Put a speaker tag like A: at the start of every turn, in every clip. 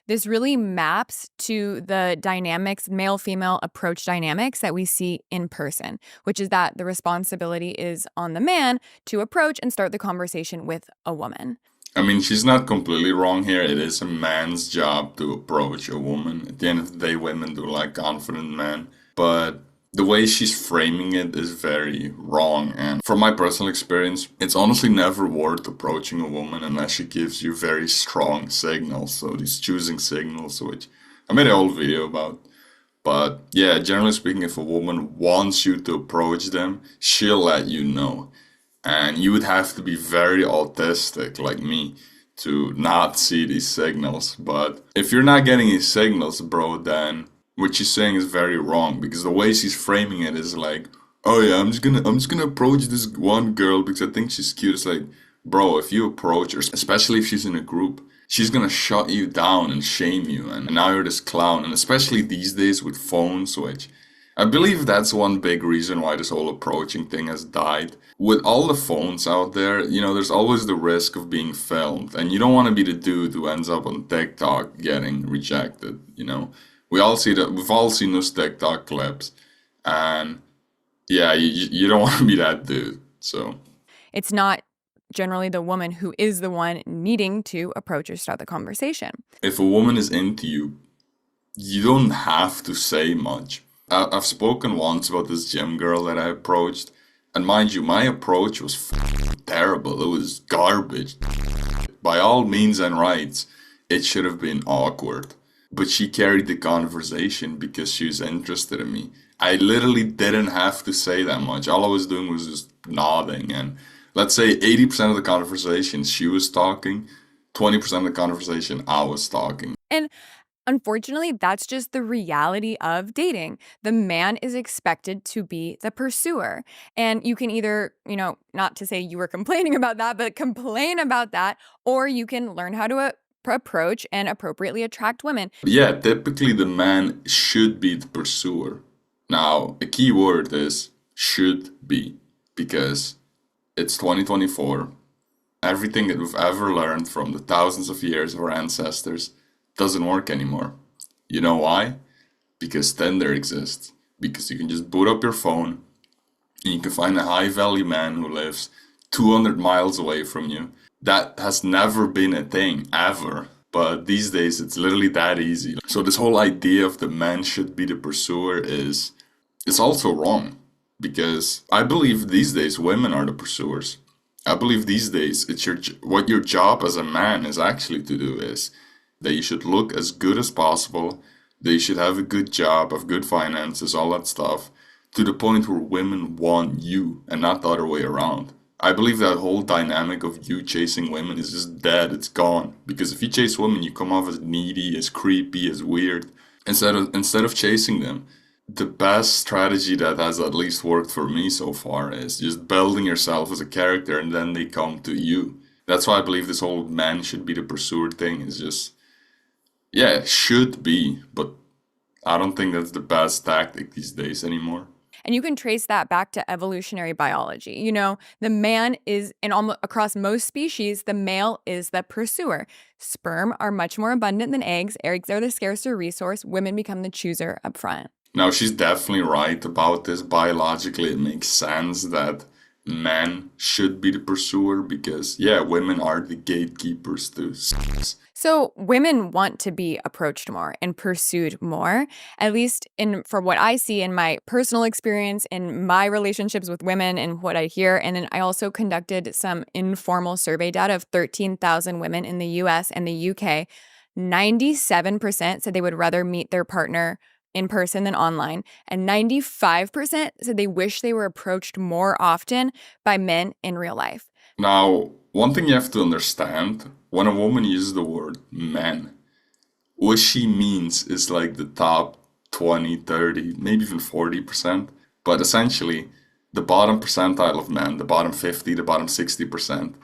A: This really maps to the dynamics, male-female approach dynamics that we see in person, which is that the responsibility is on the man to approach and start the conversation with a woman.
B: I mean, she's not completely wrong here. It is a man's job to approach a woman. At the end of the day, women do like confident men. But the way she's framing it is very wrong. And from my personal experience, it's honestly never worth approaching a woman unless she gives you very strong signals. So these choosing signals, which I made a whole video about. But yeah, generally speaking, if a woman wants you to approach them, she'll let you know. And you would have to be very autistic like me to not see these signals. But if you're not getting these signals, bro, then what she's saying is very wrong because the way she's framing it is like, oh yeah, I'm just gonna approach this one girl because I think she's cute. It's like, bro, if you approach her, especially if she's in a group, she's gonna shut you down and shame you, and now you're this clown. And especially these days with phones, which I believe that's one big reason why this whole approaching thing has died. With all the phones out there, there's always the risk of being filmed, and you don't want to be the dude who ends up on TikTok getting rejected. We've all seen those TikTok clips, and yeah, you don't want to be that dude. So
A: It's not generally the woman who is the one needing to approach or start the conversation.
B: if a woman is into you, you don't have to say much. I've spoken once about this gym girl that I approached, and mind you, my approach was terrible. It was garbage. By all means and rights, it should have been awkward. But she carried the conversation because she was interested in me. I literally didn't have to say that much. All I was doing was just nodding. And let's say 80% of the conversation she was talking, 20% of the conversation I was talking.
A: And unfortunately, that's just the reality of dating. The man is expected to be the pursuer. And you can either, not to say you were complaining about that, but complain about that, or you can learn how to approach and appropriately attract women.
B: Yeah, typically the man should be the pursuer. Now, a key word is should be, because it's 2024. Everything that we've ever learned from the thousands of years of our ancestors doesn't work anymore. You know why? Because Tinder exists. Because you can just boot up your phone and you can find a high value man who lives 200 miles away from you. That has never been a thing, ever. But these days it's literally that easy. So this whole idea of the man should be the pursuer is also wrong. Because I believe these days women are the pursuers. I believe these days what your job as a man is actually to do is that you should look as good as possible, that you should have a good job, have good finances, all that stuff, to the point where women want you and not the other way around. I believe that whole dynamic of you chasing women is just dead, it's gone. Because if you chase women, you come off as needy, as creepy, as weird. Instead of chasing them, the best strategy that has at least worked for me so far is just building yourself as a character and then they come to you. That's why I believe this whole man should be the pursuer thing is just, yeah, it should be, but I don't think that's the best tactic these days anymore.
A: And you can trace that back to evolutionary biology. The man is, across most species, the male is the pursuer. Sperm are much more abundant than eggs. Eggs are the scarcer resource. Women become the chooser up front.
B: Now, she's definitely right about this. Biologically, it makes sense that men should be the pursuer because, yeah, women are the gatekeepers to sex.
A: So women want to be approached more and pursued more, at least for what I see in my personal experience, in my relationships with women and what I hear. And then I also conducted some informal survey data of 13,000 women in the US and the UK. 97% said they would rather meet their partner in person than online. And 95% said they wish they were approached more often by men in real life.
B: Now, one thing you have to understand, when a woman uses the word men, what she means is like the top 20, 30, maybe even 40%. But essentially, the bottom percentile of men, the bottom 50, the bottom 60%,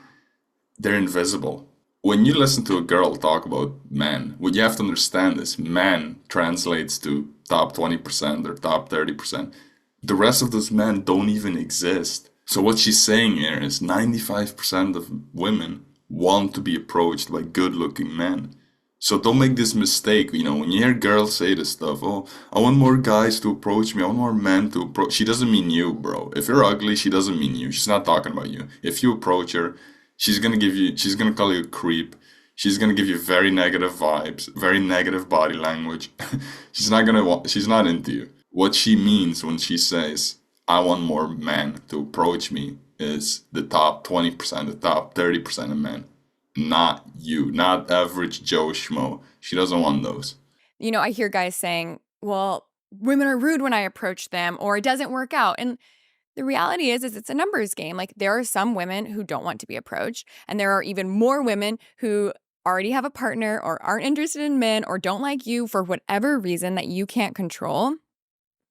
B: they're invisible. When you listen to a girl talk about men, what you have to understand is men translates to top 20% or top 30%. The rest of those men don't even exist. So what she's saying here is 95% of women want to be approached by good-looking men. So don't make this mistake, when you hear girls say this stuff, oh, I want more guys to approach me, I want more men to approach. She doesn't mean you, bro. If you're ugly, she doesn't mean you. She's not talking about you. If you approach her, she's gonna call you a creep. She's gonna give you very negative vibes, very negative body language. She's not into you. What she means when she says, I want more men to approach me is the top 20%, the top 30% of men. Not you, not average Joe Schmo. She doesn't want those.
A: I hear guys saying, well, women are rude when I approach them or it doesn't work out. And the reality is it's a numbers game. Like there are some women who don't want to be approached, and there are even more women who already have a partner or aren't interested in men or don't like you for whatever reason that you can't control.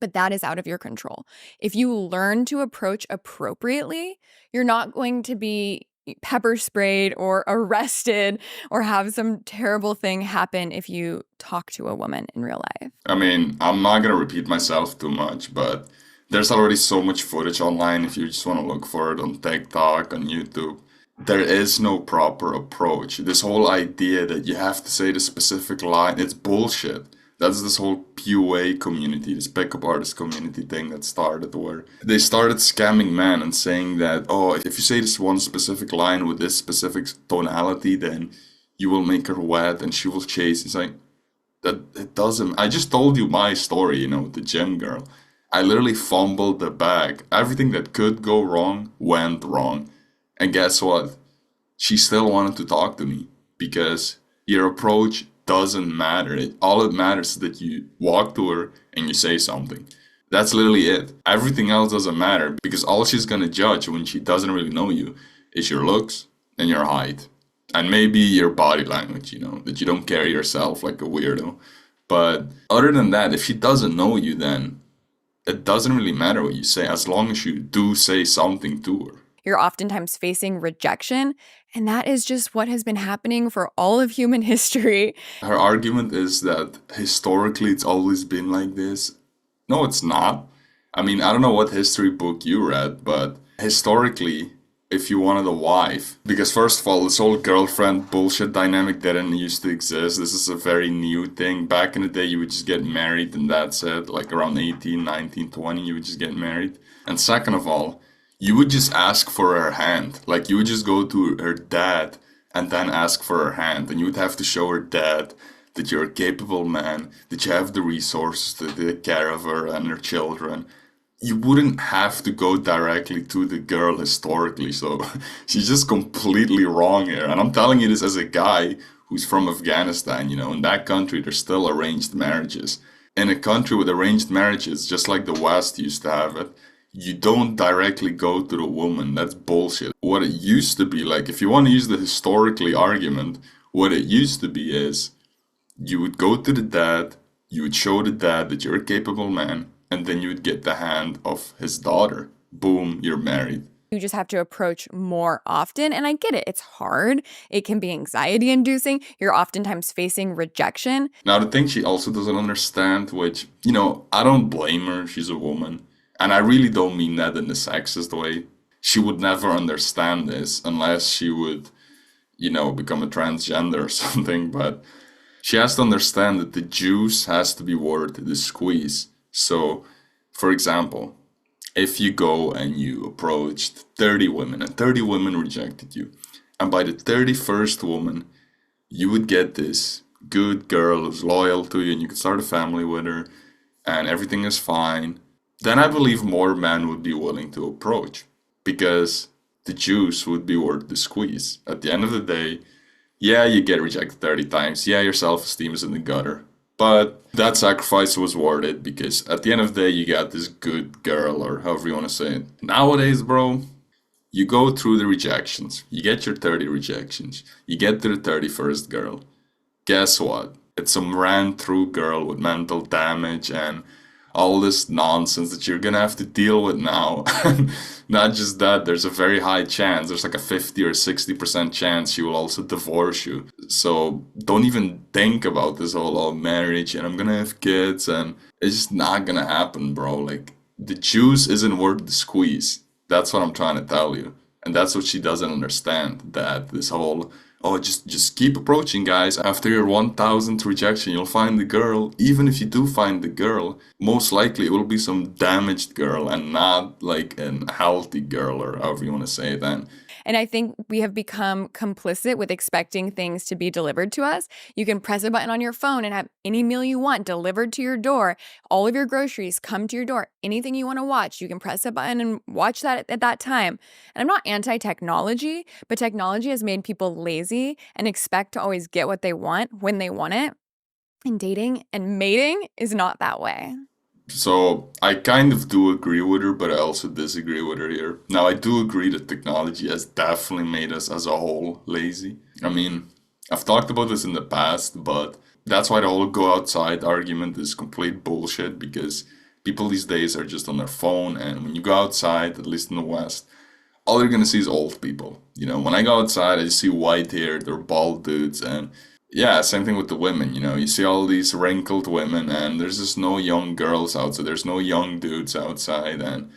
A: But that is out of your control. If you learn to approach appropriately, you're not going to be pepper sprayed or arrested or have some terrible thing happen if you talk to a woman in real life.
B: I mean, I'm not gonna repeat myself too much, but there's already so much footage online if you just want to look for it on TikTok, on YouTube. There is no proper approach. This whole idea that you have to say the specific line, it's bullshit. That's this whole PUA community, this pickup artist community thing that started where they started scamming men and saying that, oh, if you say this one specific line with this specific tonality, then you will make her wet and she will chase. It's like, that it doesn't. I just told you my story, the gym girl. I literally fumbled the bag. Everything that could go wrong went wrong. And guess what? She still wanted to talk to me because your approach doesn't matter. All it matters is that you walk to her and you say something. That's literally it. Everything else doesn't matter because all she's gonna judge when she doesn't really know you is your looks and your height. And maybe your body language, that you don't carry yourself like a weirdo. But other than that, if she doesn't know you, then it doesn't really matter what you say as long as you do say something to her.
A: You're oftentimes facing rejection, and that is just what has been happening for all of human history.
B: Her argument is that historically it's always been like this. No, it's not. I mean, I don't know what history book you read, but historically, if you wanted a wife, because first of all, this whole girlfriend bullshit dynamic didn't used to exist. This is a very new thing. Back in the day, you would just get married and that's it. Like around 18, 19, 20, you would just get married. And second of all, you would just ask for her hand. Like you would just go to her dad and then ask for her hand. And you would have to show her dad that you're a capable man, that you have the resources to take care of her and her children. You wouldn't have to go directly to the girl historically. So she's just completely wrong here. And I'm telling you this as a guy who's from Afghanistan, in that country, there's still arranged marriages. In a country with arranged marriages, just like the West used to have it, you don't directly go to the woman. That's bullshit. What it used to be, like, if you want to use the historically argument, what it used to be is you would go to the dad, you would show the dad that you're a capable man, and then you would get the hand of his daughter. Boom, you're married.
A: You just have to approach more often. And I get it. It's hard. It can be anxiety inducing. You're oftentimes facing rejection.
B: Now, the thing she also doesn't understand, which, I don't blame her. She's a woman. And I really don't mean that in the sexist way. She would never understand this unless she would, become a transgender or something. But she has to understand that the juice has to be worth the squeeze. So, for example, if you go and you approached 30 women and 30 women rejected you, and by the 31st woman, you would get this good girl who's loyal to you and you could start a family with her and everything is fine, then I believe more men would be willing to approach because the juice would be worth the squeeze. At the end of the day, yeah, you get rejected 30 times. Yeah, your self-esteem is in the gutter. But that sacrifice was worth it because at the end of the day, you got this good girl, or however you want to say it. Nowadays, bro, you go through the rejections. You get your 30 rejections. You get to the 31st girl. Guess what? It's some ran through girl with mental damage and all this nonsense that you're gonna have to deal with now. Not just that, there's a very high chance, there's like a 50 or 60% chance she will also divorce you. So don't even think about this whole marriage and I'm gonna have kids, and it's just not gonna happen, bro. Like, the juice isn't worth the squeeze. That's what I'm trying to tell you. And that's what she doesn't understand, that this whole, Oh, just keep approaching, guys. After your 1000th rejection, you'll find the girl. Even if you do find the girl, most likely it will be some damaged girl and not like a healthy girl or however you want to say it then.
A: And I think we have become complicit with expecting things to be delivered to us. You can press a button on your phone and have any meal you want delivered to your door. All of your groceries come to your door. Anything you want to watch, you can press a button and watch that at that time. And I'm not anti technology, but technology has made people lazy and expect to always get what they want when they want it. And dating and mating is not that way.
B: So I kind of do agree with her, but I also disagree with her here. Now, I do agree that technology has definitely made us as a whole lazy. I mean, I've talked about this in the past, but that's why the whole go outside argument is complete bullshit because people these days are just on their phone, and when you go outside, at least in the West, all you're gonna see is old people. You know, when I go outside, I just see white haired or bald dudes, and yeah, same thing with the women. You know, you see all these wrinkled women, and there's just no young girls outside. There's no young dudes outside, and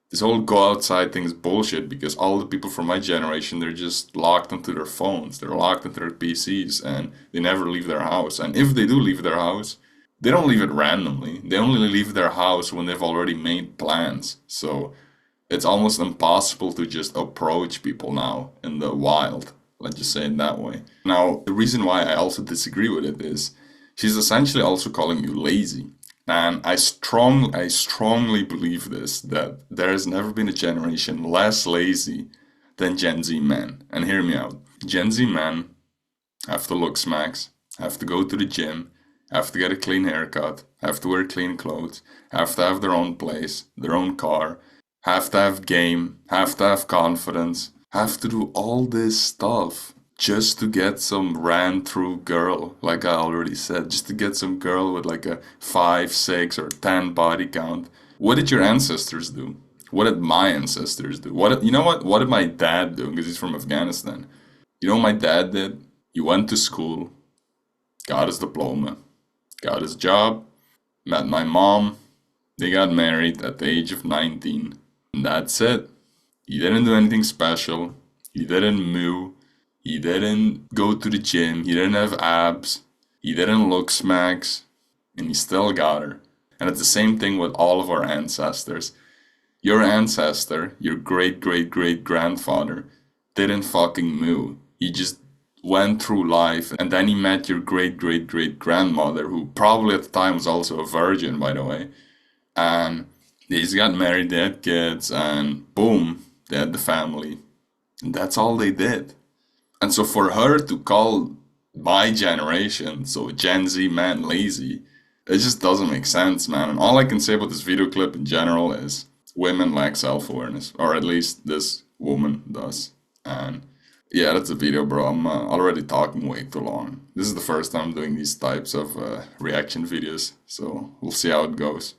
B: this whole go outside thing is bullshit because all the people from my generation, they're just locked into their phones. They're locked into their PCs, and they never leave their house. And if they do leave their house, they don't leave it randomly. They only leave their house when they've already made plans. So it's almost impossible to just approach people now in the wild. Let's just say it that way. Now, the reason why I also disagree with it is she's essentially also calling you lazy. And I strongly believe this, that there has never been a generation less lazy than Gen Z men. And hear me out. Gen Z men have to look smacks, have to go to the gym, have to get a clean haircut, have to wear clean clothes, have to have their own place, their own car, have to have game, have to have confidence, have to do all this stuff just to get some ran through girl, like I already said, just to get some girl with like a 5, 6, or 10 body count. What did your ancestors do? What did my ancestors do? You know what? What did my dad do? Because he's from Afghanistan. You know what my dad did? He went to school, got his diploma, got his job, met my mom. They got married at the age of 19. And that's it. He didn't do anything special. He didn't move. He didn't go to the gym. He didn't have abs. He didn't look smacks. And he still got her. And it's the same thing with all of our ancestors. Your ancestor, your great great great grandfather, didn't fucking move. He just went through life, and then he met your great great great grandmother, who probably at the time was also a virgin, by the way. And they just got married, they had kids, and boom, they had the family. And that's all they did. And so for her to call my generation, so Gen Z man, lazy, it just doesn't make sense, man. And all I can say about this video clip in general is women lack self-awareness, or at least this woman does. And yeah, that's the video, bro. I'm already talking way too long. This is the first time I'm doing these types of reaction videos, so we'll see how it goes.